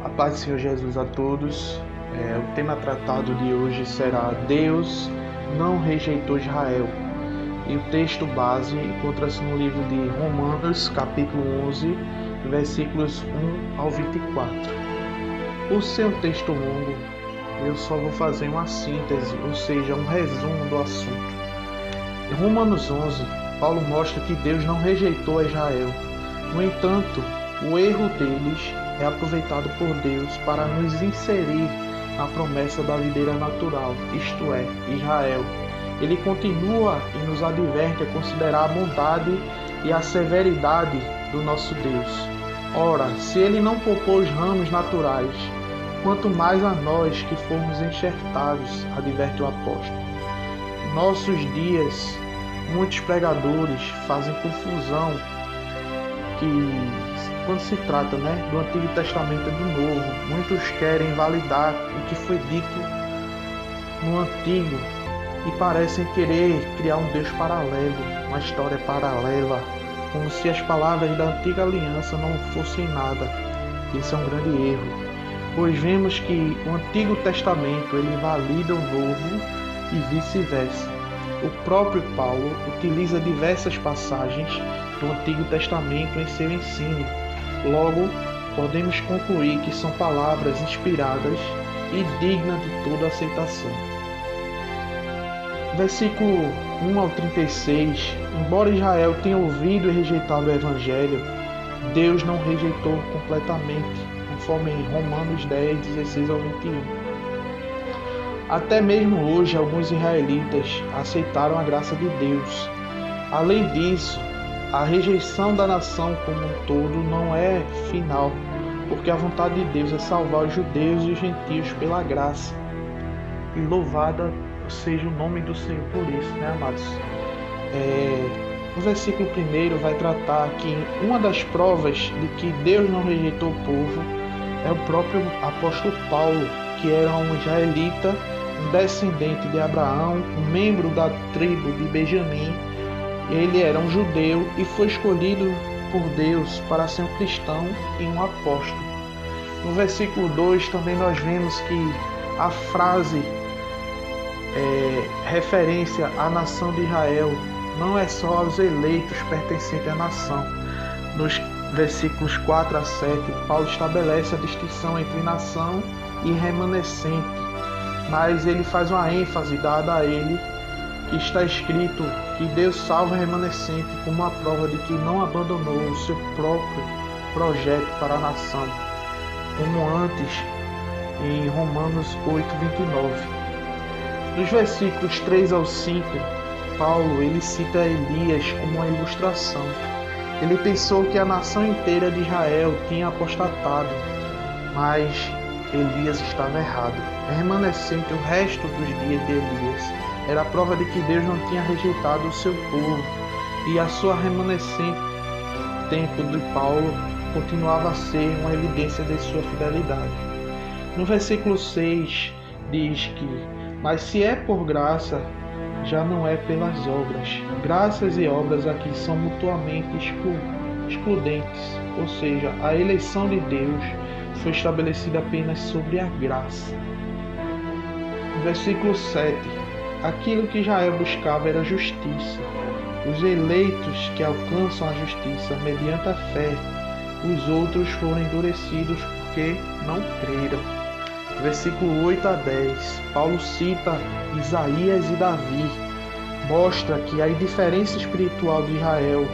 A paz do Senhor Jesus a todos. O tema tratado de hoje será Deus não rejeitou Israel. E o texto base encontra-se no livro de Romanos, capítulo 11, versículos 1 ao 24. Por ser um texto longo, eu só vou fazer uma síntese, ou seja, um resumo do assunto. Em Romanos 11, Paulo mostra que Deus não rejeitou a Israel. No entanto, o erro deles é aproveitado por Deus para nos inserir na promessa da videira natural, isto é, Israel. Ele continua e nos adverte a considerar a bondade e a severidade do nosso Deus. Ora, se ele não poupou os ramos naturais, quanto mais a nós que fomos enxertados, adverte o apóstolo. Em nossos dias, muitos pregadores fazem confusão quando se trata do Antigo Testamento e do Novo. Muitos querem validar o que foi dito no Antigo e parecem querer criar um Deus paralelo, uma história paralela, como se as palavras da Antiga Aliança não fossem nada. Isso é um grande erro, pois vemos que o Antigo Testamento ele valida o Novo e vice-versa. O próprio Paulo utiliza diversas passagens do Antigo Testamento em seu ensino. Logo, podemos concluir que são palavras inspiradas e dignas de toda aceitação. Versículo 1 ao 36. Embora Israel tenha ouvido e rejeitado o Evangelho, Deus não rejeitou completamente, conforme em Romanos 10, 16 ao 21. Até mesmo hoje, alguns israelitas aceitaram a graça de Deus. Além disso, a rejeição da nação como um todo não é final, porque a vontade de Deus é salvar os judeus e os gentios pela graça. E louvada seja o nome do Senhor por isso, amados? O versículo 1 vai tratar que uma das provas de que Deus não rejeitou o povo é o próprio apóstolo Paulo, que era um israelita, um descendente de Abraão, um membro da tribo de Benjamim. Ele era um judeu e foi escolhido por Deus para ser um cristão e um apóstolo. No versículo 2 também nós vemos que a frase referência à nação de Israel não é só aos eleitos pertencentes à nação. Nos versículos 4 a 7, Paulo estabelece a distinção entre nação e remanescente, mas ele faz uma ênfase dada a ele que está escrito que Deus salva o remanescente como uma prova de que não abandonou o seu próprio projeto para a nação, como antes em Romanos 8, 29. Nos versículos 3 ao 5, Paulo ele cita Elias como uma ilustração. Ele pensou que a nação inteira de Israel tinha apostatado, mas Elias estava errado. Remanescente, o resto dos dias de Elias, era a prova de que Deus não tinha rejeitado o seu povo, e a sua remanescente tempo de Paulo continuava a ser uma evidência de sua fidelidade. No versículo 6 diz que: mas se é por graça, já não é pelas obras. Graças e obras aqui são mutuamente excludentes, ou seja, a eleição de Deus foi estabelecida apenas sobre a graça. No versículo 7, aquilo que Israel buscava era justiça. Os eleitos que alcançam a justiça mediante a fé, os outros foram endurecidos porque não creram. Versículo 8 a 10, Paulo cita Isaías e Davi, mostra que a indiferença espiritual de Israel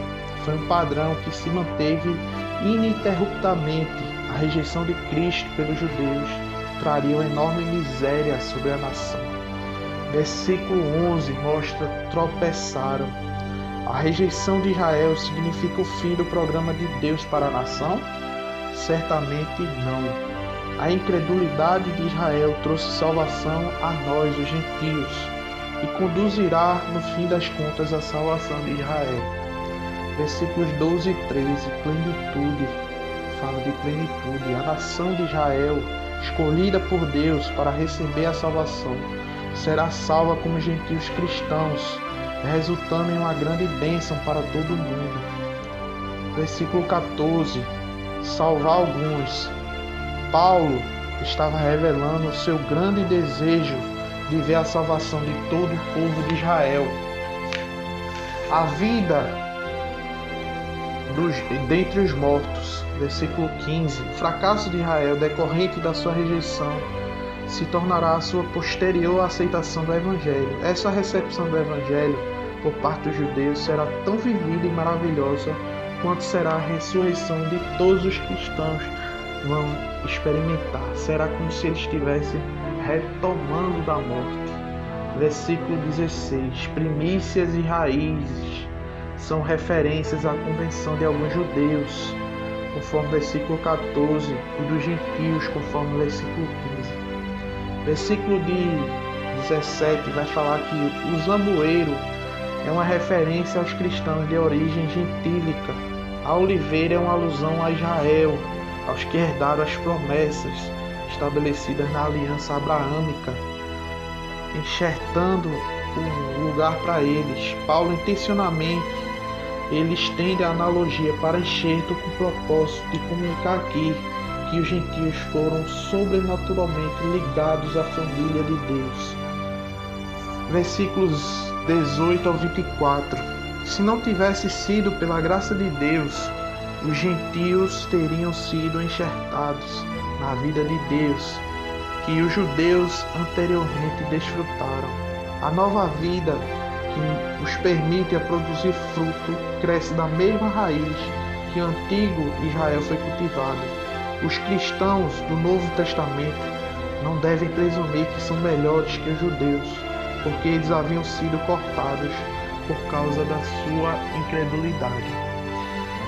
foi um padrão que se manteve ininterruptamente. A rejeição de Cristo pelos judeus traria uma enorme miséria sobre a nação. Versículo 11 mostra tropeçaram. A rejeição de Israel significa o fim do programa de Deus para a nação? Certamente não. A incredulidade de Israel trouxe salvação a nós, os gentios, e conduzirá, no fim das contas, a salvação de Israel. Versículos 12 e 13, plenitude, fala de plenitude. A nação de Israel, escolhida por Deus para receber a salvação, será salva como gentios cristãos, resultando em uma grande bênção para todo mundo. Versículo 14, salvar alguns. Paulo estava revelando o seu grande desejo de ver a salvação de todo o povo de Israel. A vida dentre os mortos, versículo 15, o fracasso de Israel decorrente da sua rejeição se tornará a sua posterior aceitação do Evangelho. Essa recepção do Evangelho por parte dos judeus será tão vivida e maravilhosa quanto será a ressurreição de todos os cristãos vão experimentar. Será como se eles estivessem retomando da morte. Versículo 16. Primícias e raízes são referências à convenção de alguns judeus, conforme versículo 14, e dos gentios, conforme versículo 15. Versículo de 17 vai falar que o zamoeiro é uma referência aos cristãos de origem gentílica. A oliveira é uma alusão a Israel, aos que herdaram as promessas estabelecidas na aliança abraâmica, enxertando o lugar para eles. Paulo intencionalmente ele estende a analogia para enxerto com o propósito de comunicar aqui que os gentios foram sobrenaturalmente ligados à família de Deus. Versículos 18 ao 24. Se não tivesse sido pela graça de Deus, os gentios teriam sido enxertados na vida de Deus, que os judeus anteriormente desfrutaram. A nova vida que os permite a produzir fruto cresce da mesma raiz que o antigo Israel foi cultivado. Os cristãos do Novo Testamento não devem presumir que são melhores que os judeus, porque eles haviam sido cortados por causa da sua incredulidade.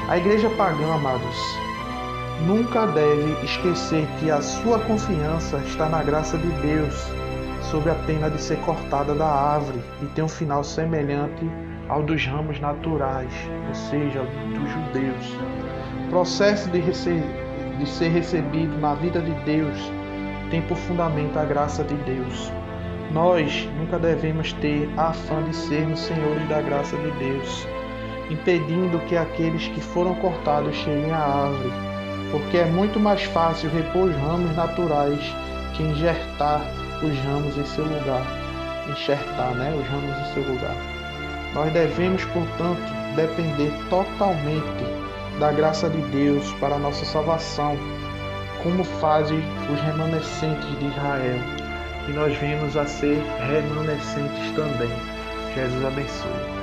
A igreja pagã, amados, nunca deve esquecer que a sua confiança está na graça de Deus, sob a pena de ser cortada da árvore e ter um final semelhante ao dos ramos naturais, ou seja, dos judeus. O processo de ser recebido na vida de Deus tem por fundamento a graça de Deus. Nós nunca devemos ter afã de sermos senhores da graça de Deus, impedindo que aqueles que foram cortados cheguem à árvore, porque é muito mais fácil repor os ramos naturais que enxertar os ramos em seu lugar. Enxertar, os ramos em seu lugar. Nós devemos, portanto, depender totalmente da graça de Deus para a nossa salvação, como fazem os remanescentes de Israel. E nós venhamos a ser remanescentes também. Jesus abençoe.